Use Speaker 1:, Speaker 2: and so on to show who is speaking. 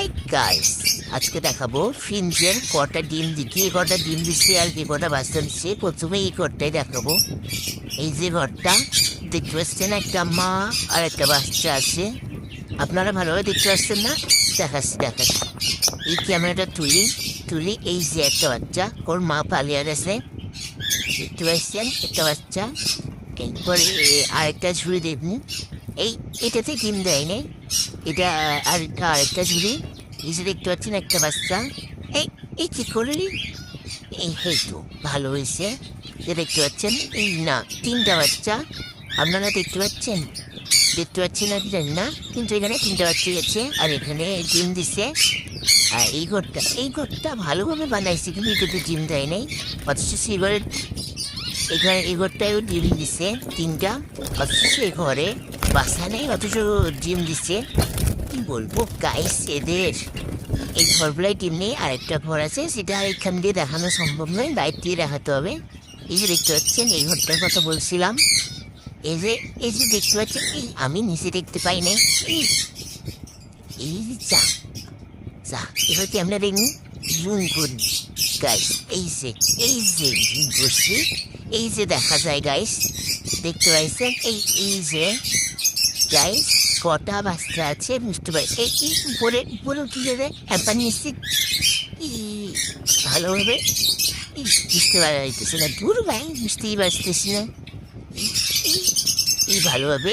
Speaker 1: এই গাইস, আজকে দেখাবো ফিঞ্চের কটা ডিম কি কটা ডিম দিচ্ছে আর কি কটা বাচ্চা দিচ্ছে। প্রথমে এই ঘরটাই দেখাবো। এই যে ঘরটা দেখতে পাচ্ছেন, একটা মা আর একটা বাচ্চা আছে। আপনারা ভালোভাবে দেখতে পাচ্ছেন না? দেখাচ্ছি। এই ক্যামেরাটা তুলি এই যে একটা বাচ্চা, ওর মা পালিয়ে আছে, দেখতে পাচ্ছেন একটা বাচ্চা। এরপরে আরেকটা ঝুড়ি দেখুন, এটাতে ডিম দেয় নাই, এটা আরেকটা ঝুড়ি। এই যে দেখতে পাচ্ছেন একটা বাচ্চা। এই এই কি করলি? এই তো ভালো হয়েছে। যে দেখতে পাচ্ছেন, এই না তিনটা বাচ্চা আপনারা দেখতে পাচ্ছেন না কি জানি না, কিন্তু এখানে তিনটা বাচ্চা গেছে আর এখানে ডিম দিছে। আর এই ঘরটা ভালোভাবে বানাইছে, কিন্তু এটাতে ডিম দেয় নাই। অথচ এখানে এই ঘরটায়ও ডিম দিছে তিনটা, অথচ এই ঘরে বাসা নেই, অথচ ডিম দিচ্ছে। কি বলবো গাইস, এদের এই ঘরগুলাই ডিম নেই। আরেকটা ঘর আছে, সেটা এখান দিয়ে দেখানো সম্ভব নয়, বাইরে দিয়ে দেখাতে হবে। এই যে দেখতে পাচ্ছেন, এই ঘরটার কথা বলছিলাম। এই যে দেখতে পাচ্ছেন, আমি নিচে দেখতে পাই নাই। এই এই যা যা এবার কি আমরা দেখুন জুম করি গাইস। এই যে বসে, এই যে দেখা যায় গাইস, দেখতে পাইছেন? এই যে গাইস, কটা বাচ্চা আছে বুঝতে পারি। এই উপরে কি যাবে হ্যাপার নিশ্চিত ভালোভাবে বুঝতে পারা যাইতেছে না। দূর ভাই, বুঝতেই পারতেছি না। এই ভালোভাবে